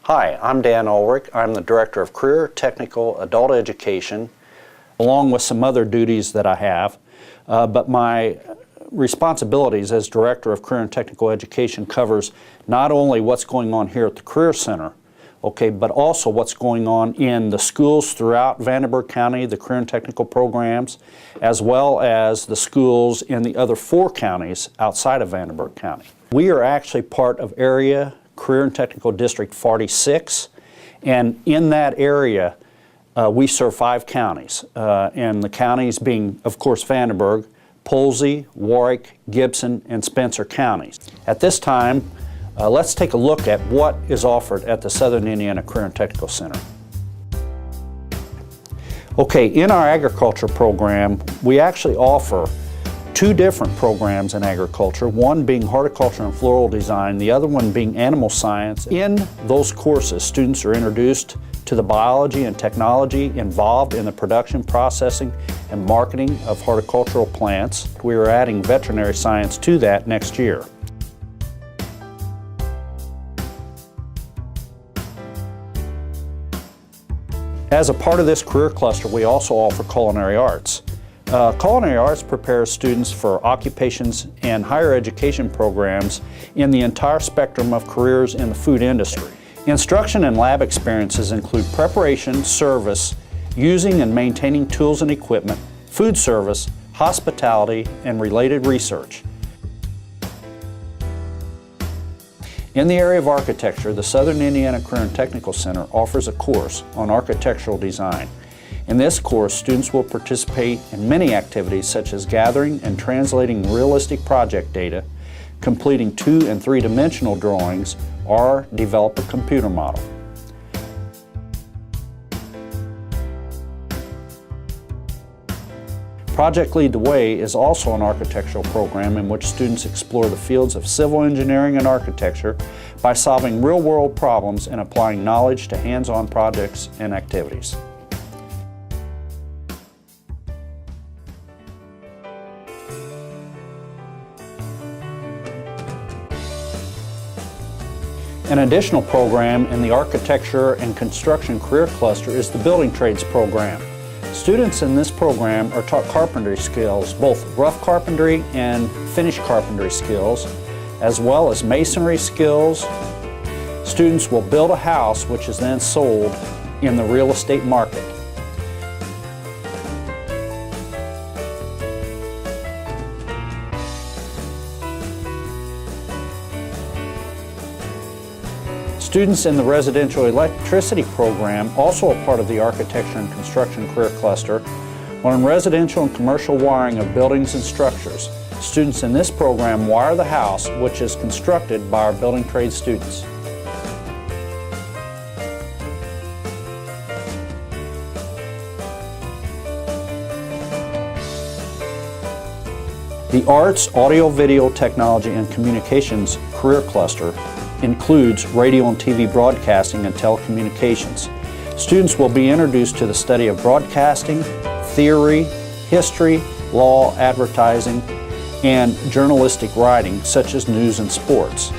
Hi, I'm Dan Ulrich. I'm the Director of Career Technical Adult Education, along with some other duties that I have. But my responsibilities as Director of Career and Technical Education covers not only what's going on here at the Career Center, but also what's going on in the schools throughout Vanderburgh County, the career and technical programs, as well as the schools in the other 4 counties outside of Vanderburgh County. We are actually part of Area Career and Technical District 46, and in that area we serve 5 counties, and the counties being, of course, Vanderburgh, Polsey, Warwick, Gibson, and Spencer counties. At this time, let's take a look at what is offered at the Southern Indiana Career and Technical Center. Okay, in our agriculture program, we actually offer 2 different programs in agriculture, one being horticulture and floral design, the other one being animal science. In those courses, students are introduced to the biology and technology involved in the production, processing, and marketing of horticultural plants. We are adding veterinary science to that next year. As a part of this career cluster, we also offer culinary arts. Culinary arts prepares students for occupations and higher education programs in the entire spectrum of careers in the food industry. Instruction and lab experiences include preparation, service, using and maintaining tools and equipment, food service, hospitality, and related research. In the area of architecture, the Southern Indiana Career and Technical Center offers a course on architectural design. In this course, students will participate in many activities such as gathering and translating realistic project data, completing 2- and 3-dimensional drawings, or develop a computer model. Project Lead the Way is also an architectural program in which students explore the fields of civil engineering and architecture by solving real-world problems and applying knowledge to hands-on projects and activities. An additional program in the Architecture and Construction Career Cluster is the Building Trades program. Students in this program are taught carpentry skills, both rough carpentry and finished carpentry skills, as well as masonry skills. Students will build a house which is then sold in the real estate market. Students in the Residential Electricity program, also a part of the Architecture and Construction Career Cluster, learn residential and commercial wiring of buildings and structures. Students in this program wire the house, which is constructed by our building trade students. The Arts, Audio, Video, Technology, and Communications Career Cluster includes radio and TV broadcasting and telecommunications. Students will be introduced to the study of broadcasting, theory, history, law, advertising, and journalistic writing such as news and sports.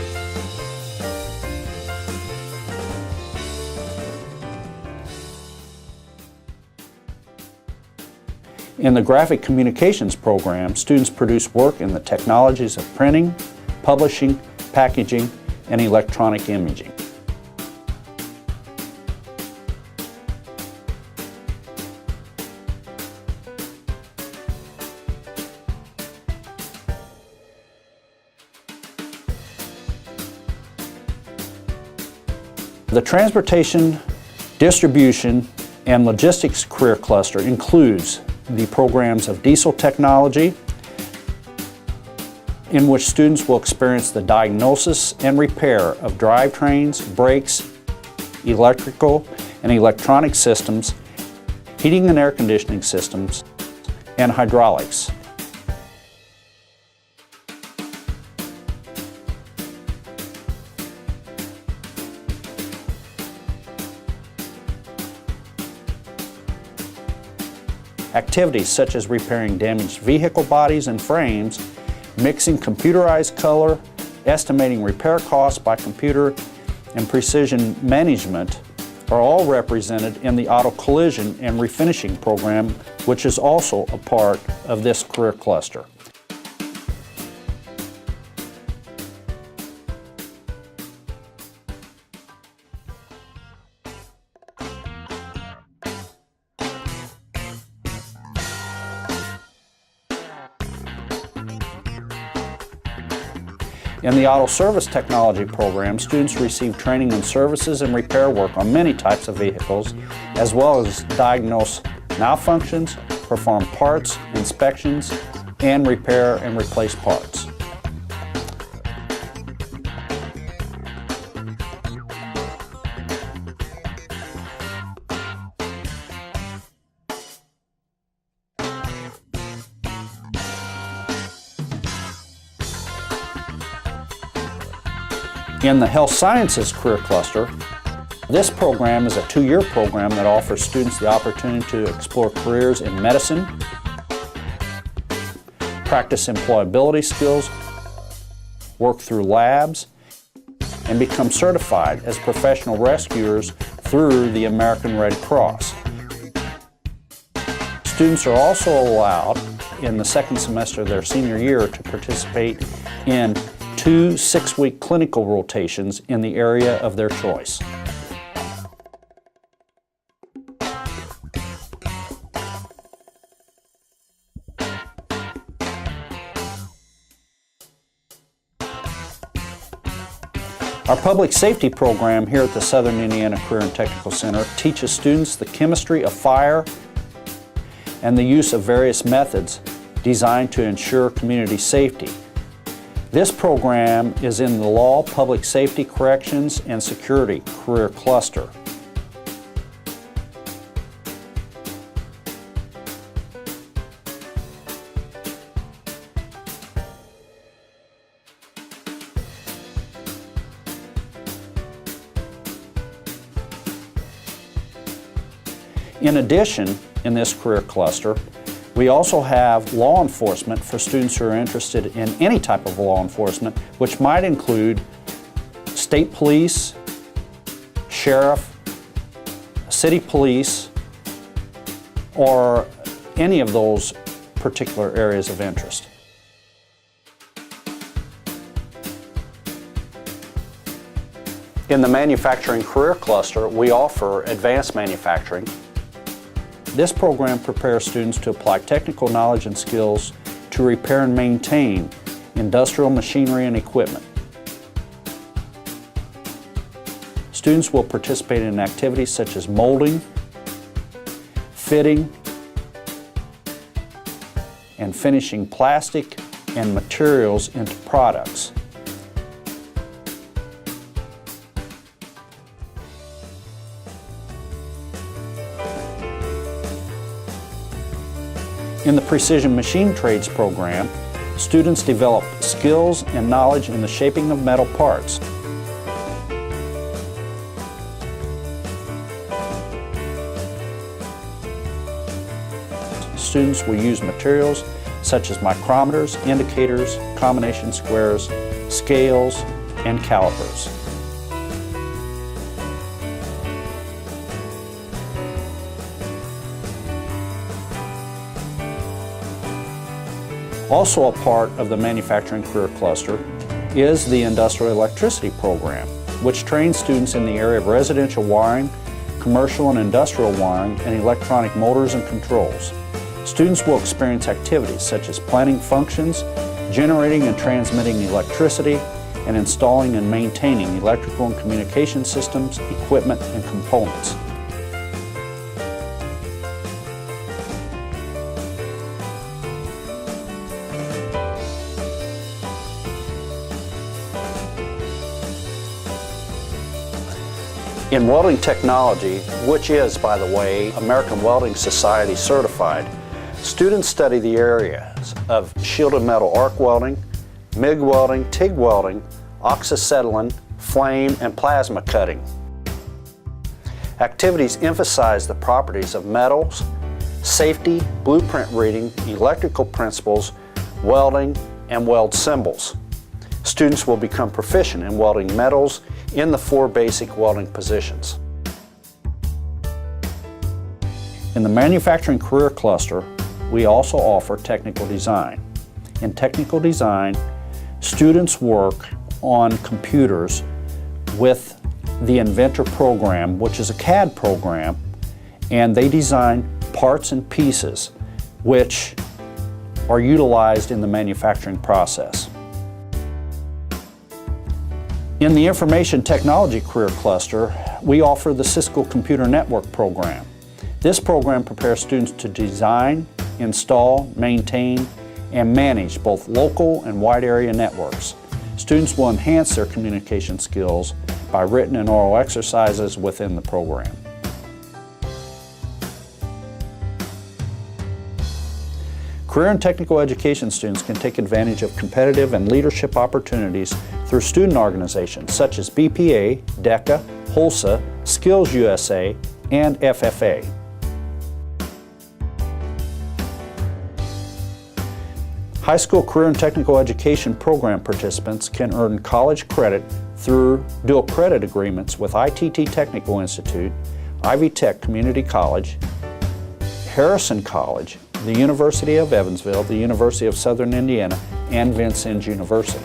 In the Graphic Communications program, students produce work in the technologies of printing, publishing, packaging, and electronic imaging. The Transportation, Distribution, and Logistics Career Cluster includes the programs of Diesel Technology, in which students will experience the diagnosis and repair of drivetrains, brakes, electrical and electronic systems, heating and air conditioning systems, and hydraulics. Activities such as repairing damaged vehicle bodies and frames, mixing computerized color, estimating repair costs by computer, and precision management are all represented in the auto collision and refinishing program, which is also a part of this career cluster. In the Auto Service Technology program, students receive training in services and repair work on many types of vehicles, as well as diagnose malfunctions, perform parts inspections, and repair and replace parts. In the Health Sciences Career Cluster, this program is a 2-year program that offers students the opportunity to explore careers in medicine, practice employability skills, work through labs, and become certified as professional rescuers through the American Red Cross. Students are also allowed in the second semester of their senior year to participate in 2 6-week clinical rotations in the area of their choice. Our public safety program here at the Southern Indiana Career and Technical Center teaches students the chemistry of fire and the use of various methods designed to ensure community safety. This program is in the Law, Public Safety, Corrections, and Security Career Cluster. In addition, in this career cluster, we also have law enforcement for students who are interested in any type of law enforcement, which might include state police, sheriff, city police, or any of those particular areas of interest. In the manufacturing career cluster, we offer advanced manufacturing. This program prepares students to apply technical knowledge and skills to repair and maintain industrial machinery and equipment. Students will participate in activities such as molding, fitting, and finishing plastic and materials into products. In the Precision Machine Trades program, students develop skills and knowledge in the shaping of metal parts. Students will use materials such as micrometers, indicators, combination squares, scales, and calipers. Also a part of the manufacturing career cluster is the Industrial Electricity program, which trains students in the area of residential wiring, commercial and industrial wiring, and electronic motors and controls. Students will experience activities such as planning functions, generating and transmitting electricity, and installing and maintaining electrical and communication systems, equipment, and components. In welding technology, which is, by the way, American Welding Society certified, students study the areas of shielded metal arc welding, MIG welding, TIG welding, oxyacetylene, flame, and plasma cutting. Activities emphasize the properties of metals, safety, blueprint reading, electrical principles, welding, and weld symbols. Students will become proficient in welding metals in the 4 basic welding positions. In the Manufacturing Career Cluster, we also offer technical design. In technical design, students work on computers with the Inventor program, which is a CAD program, and they design parts and pieces which are utilized in the manufacturing process. In the Information Technology Career Cluster, we offer the Cisco Computer Network program. This program prepares students to design, install, maintain, and manage both local and wide area networks. Students will enhance their communication skills by written and oral exercises within the program. Career and technical education students can take advantage of competitive and leadership opportunities through student organizations such as BPA, DECA, HOLSA, Skills USA, and FFA. High school career and technical education program participants can earn college credit through dual credit agreements with ITT Technical Institute, Ivy Tech Community College, Harrison College, the University of Evansville, the University of Southern Indiana, and Vincennes University.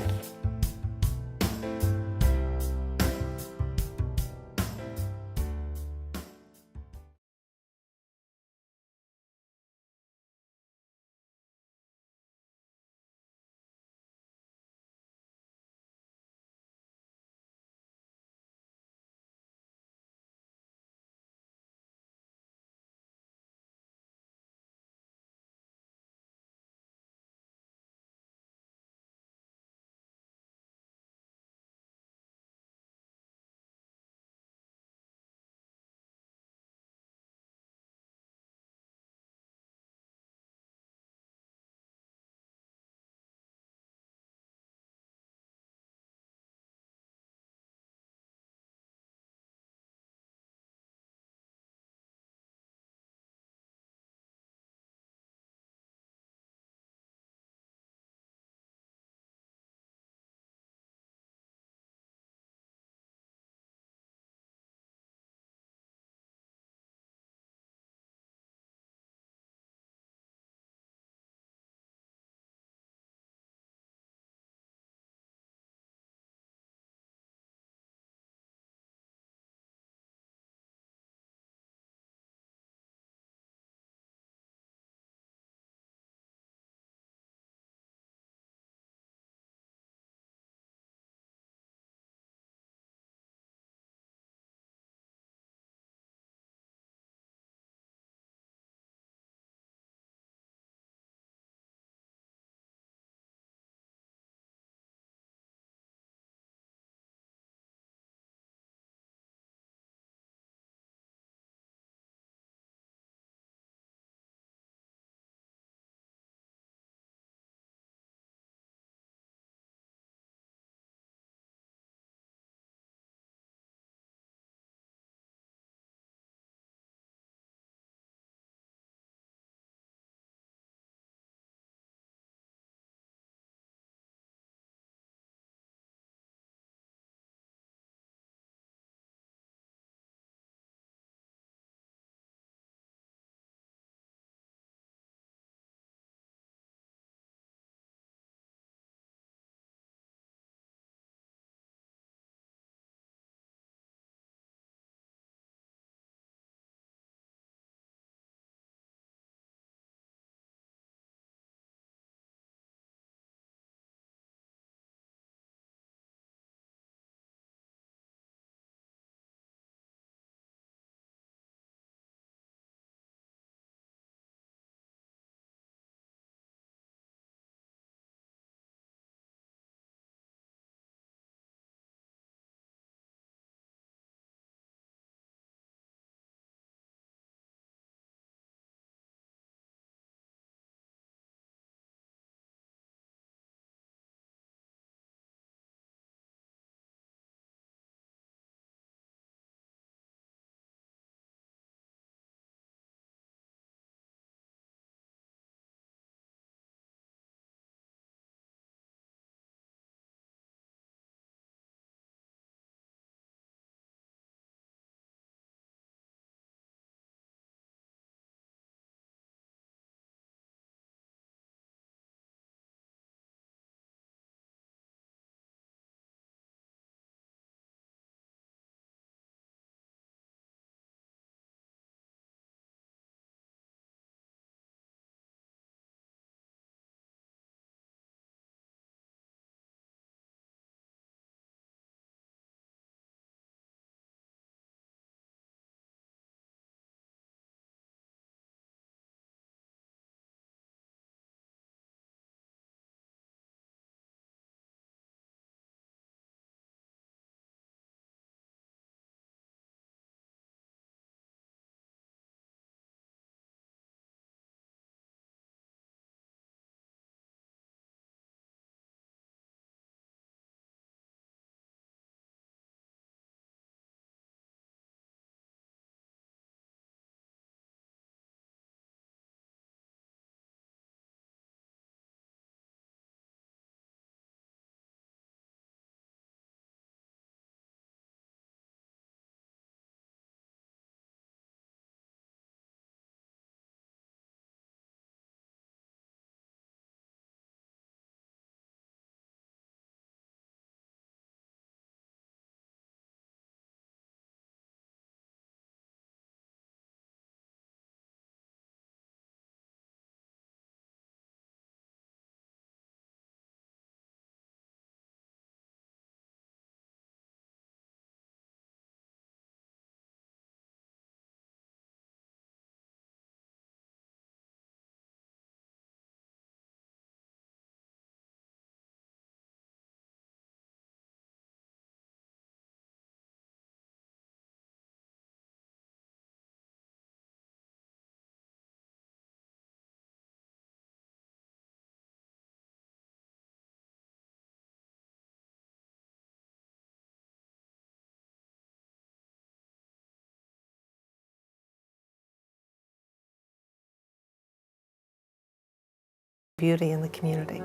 beauty in the community.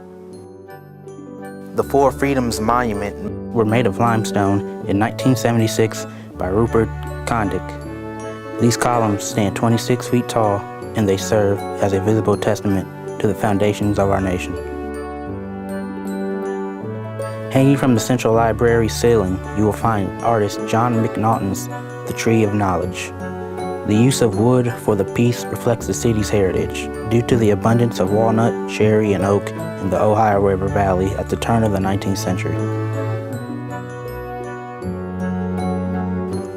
The Four Freedoms Monument were made of limestone in 1976 by Rupert Condick. These columns stand 26 feet tall, and they serve as a visible testament to the foundations of our nation. Hanging from the Central Library ceiling, you will find artist John McNaughton's The Tree of Knowledge. The use of wood for the piece reflects the city's heritage, due to the abundance of walnut, cherry, and oak in the Ohio River Valley at the turn of the 19th century.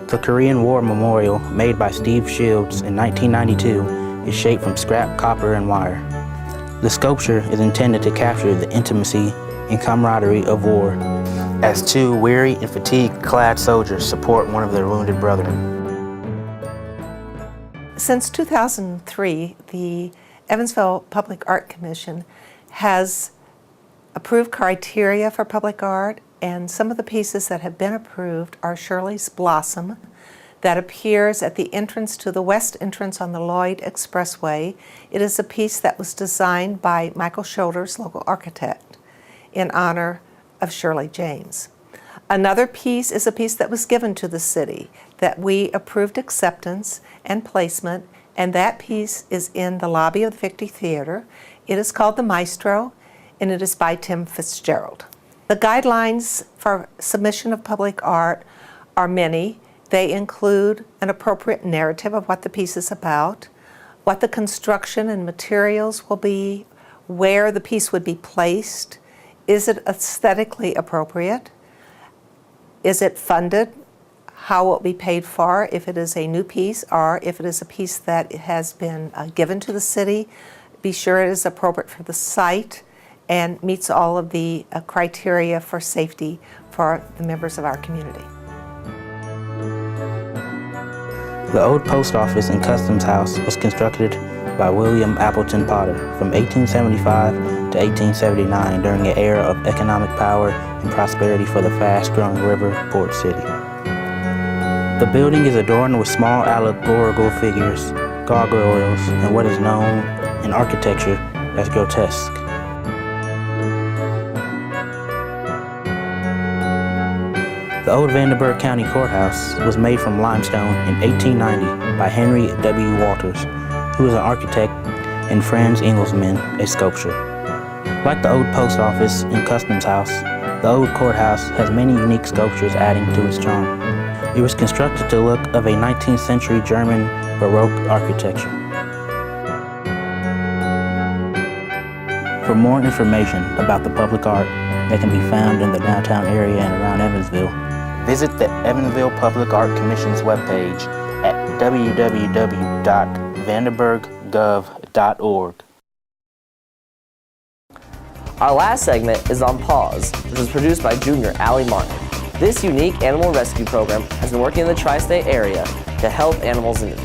The Korean War Memorial, made by Steve Shields in 1992, is shaped from scrap copper and wire. The sculpture is intended to capture the intimacy and camaraderie of war, as two weary and fatigue-clad soldiers support one of their wounded brethren. Since 2003, the Evansville Public Art Commission has approved criteria for public art, and some of the pieces that have been approved are Shirley's Blossom, that appears at the entrance to the west entrance on the Lloyd Expressway. It is a piece that was designed by Michael Shoulders, local architect, in honor of Shirley James. Another piece is a piece that was given to the city that we approved acceptance and placement, and that piece is in the lobby of the Victory Theater. It is called The Maestro, and it is by Tim Fitzgerald. The guidelines for submission of public art are many. They include an appropriate narrative of what the piece is about, what the construction and materials will be, where the piece would be placed, is it aesthetically appropriate, is it funded, how it will be paid for if it is a new piece or if it is a piece that has been given to the city. Be sure it is appropriate for the site and meets all of the criteria for safety for the members of our community. The old post office and customs house was constructed by William Appleton Potter from 1875 to 1879 during an era of economic power and prosperity for the fast-growing river port city. The building is adorned with small allegorical figures, gargoyles, and what is known in architecture as grotesque. The old Vanderburgh County Courthouse was made from limestone in 1890 by Henry W. Walters, who was an architect, and Franz Engelsman, a sculptor. Like the old post office and customs house, the old courthouse has many unique sculptures adding to its charm. It was constructed to the look of a 19th century German Baroque architecture. For more information about the public art that can be found in the downtown area and around Evansville, visit the Evansville Public Art Commission's webpage at www.vanderburgh.gov.org. Our last segment is on Paws, which was produced by Junior Allie Martin. This unique animal rescue program has been working in the tri-state area to help animals in need.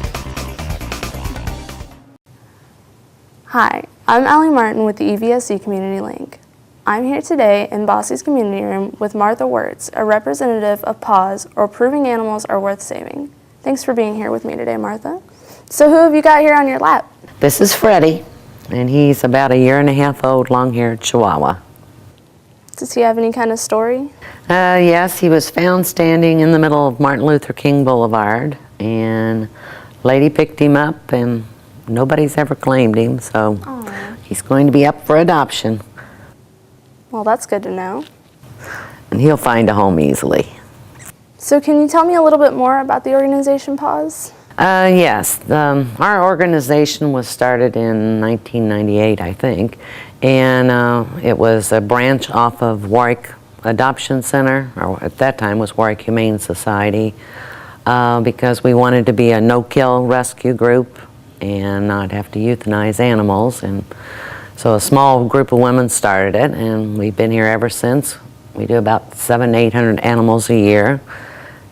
Hi, I'm Allie Martin with the EVSC Community Link. I'm here today in Bosse's Community Room with Martha Wirtz, a representative of PAWS, or Proving Animals Are Worth Saving. Thanks for being here with me today, Martha. So who have you got here on your lap? This is Freddie, and he's about a 1.5 year old long-haired Chihuahua. Does he have any kind of story? Yes, he was found standing in the middle of Martin Luther King Boulevard, and a lady picked him up, and nobody's ever claimed him, so Aww. He's going to be up for adoption. Well, that's good to know. And he'll find a home easily. So can you tell me a little bit more about the organization PAWS? Yes, our organization was started in 1998, I think, and it was a branch off of Warwick Adoption Center, or at that time was Warwick Humane Society, because we wanted to be a no-kill rescue group and not have to euthanize animals. And so a small group of women started it, and we've been here ever since. We do about 700 to 800 animals a year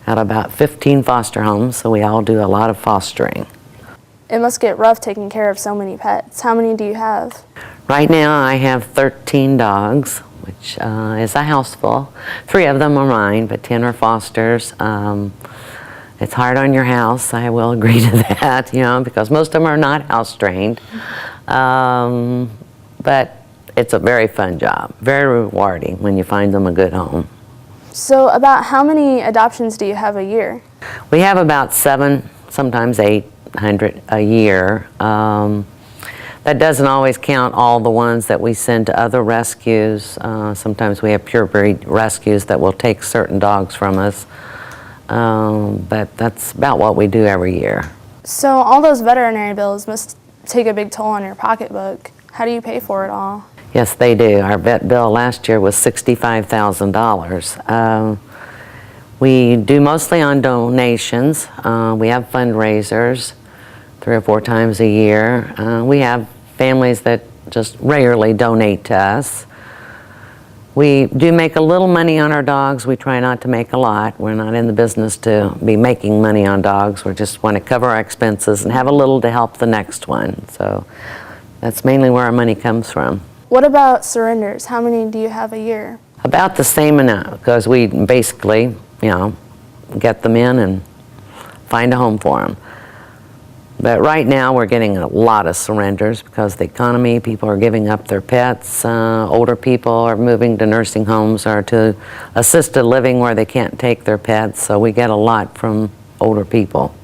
at about 15 foster homes, so we all do a lot of fostering. It must get rough taking care of so many pets. How many do you have? Right now I have 13 dogs, which is a house full. 3 of them are mine, but 10 are fosters. It's hard on your house, I will agree to that, you know, because most of them are not house trained. But it's a very fun job, very rewarding when you find them a good home. So about how many adoptions do you have a year? We have about 7, sometimes 800 a year. That doesn't always count all the ones that we send to other rescues. Sometimes we have pure breed rescues that will take certain dogs from us. But that's about what we do every year. So all those veterinary bills must take a big toll on your pocketbook. How do you pay for it all? Yes, they do. Our vet bill last year was $65,000. We do mostly on donations. We have fundraisers 3 or 4 times a year. We have families that just regularly donate to us. We do make a little money on our dogs. We try not to make a lot. We're not in the business to be making money on dogs. We just want to cover our expenses and have a little to help the next one. So that's mainly where our money comes from. What about surrenders? How many do you have a year? About the same amount, because we basically, get them in and find a home for them. But right now we're getting a lot of surrenders because the economy, people are giving up their pets, older people are moving to nursing homes or to assisted living where they can't take their pets, so we get a lot from older people.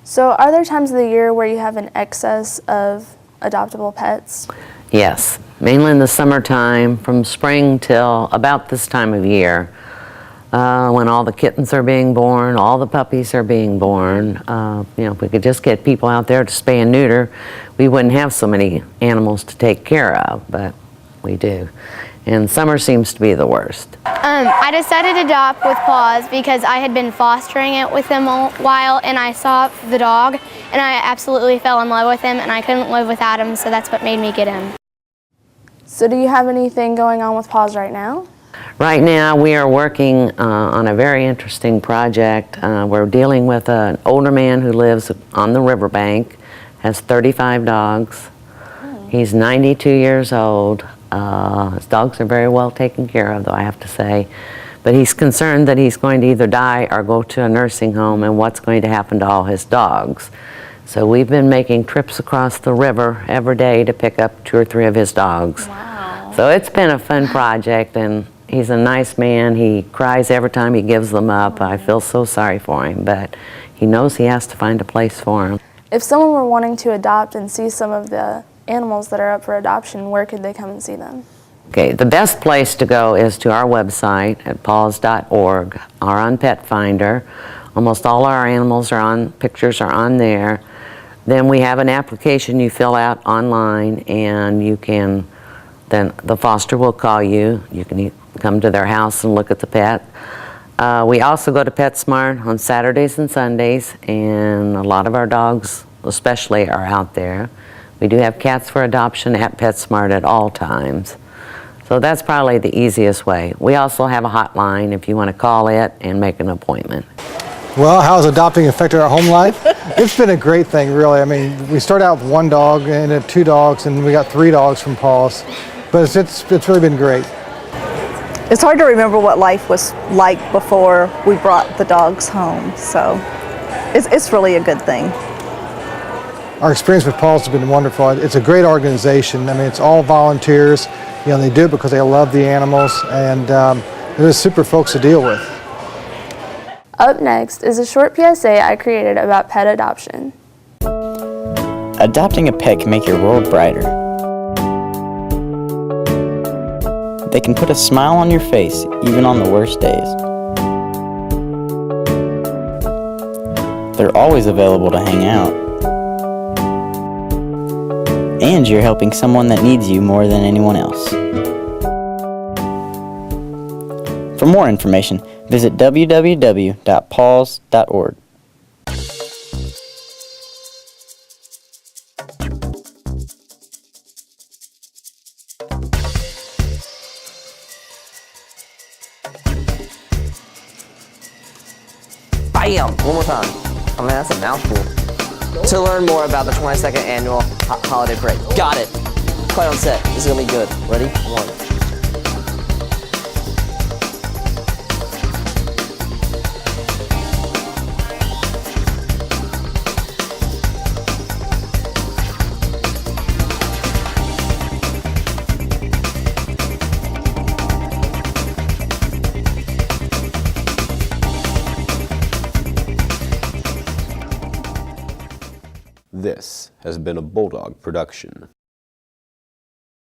So are there times of the year where you have an excess of adoptable pets? Yes, mainly in the summertime, from spring till about this time of year, when all the kittens are being born, all the puppies are being born. If we could just get people out there to spay and neuter, we wouldn't have so many animals to take care of, but we do. And summer seems to be the worst. I decided to adopt with Paws because I had been fostering it with him a while, and I saw the dog, and I absolutely fell in love with him, and I couldn't live without him, so that's what made me get him. So do you have anything going on with Paws right now? Right now we are working on a very interesting project. We're dealing with an older man who lives on the riverbank, has 35 dogs. He's 92 years old. His dogs are very well taken care of, though, I have to say. But he's concerned that he's going to either die or go to a nursing home, and what's going to happen to all his dogs. So we've been making trips across the river every day to pick up 2 or 3 of his dogs. Wow. So it's been a fun project, and he's a nice man. He cries every time he gives them up. I feel so sorry for him, but he knows he has to find a place for them. If someone were wanting to adopt and see some of the animals that are up for adoption, where could they come and see them? Okay, the best place to go is to our website at paws.org or on Pet Finder. Almost all our animals are on, pictures are on there. Then we have an application you fill out online, and you can, then the foster will call you. You can come to their house and look at the pet. We also go to PetSmart on Saturdays and Sundays, and a lot of our dogs especially are out there. We do have cats for adoption at PetSmart at all times. So that's probably the easiest way. We also have a hotline if you want to call it and make an appointment. Well, how has adopting affected our home life? It's been a great thing, really. I mean, we started out with 1 dog and then 2 dogs, and we got 3 dogs from Paws. But it's really been great. It's hard to remember what life was like before we brought the dogs home, so it's really a good thing. Our experience with Paws has been wonderful. It's a great organization. I mean, it's all volunteers. They do it because they love the animals, and they're just super folks to deal with. Up next is a short PSA I created about pet adoption. Adopting a pet can make your world brighter. They can put a smile on your face, even on the worst days. They're always available to hang out. And you're helping someone that needs you more than anyone else. For more information, visit www.paws.org. Bam! One more time. I mean, that's a mouthful. To learn more about the 22nd Annual Holiday Parade. Got it. Quiet on set. This is going to be good. Ready? 1. This has been a Bulldog production.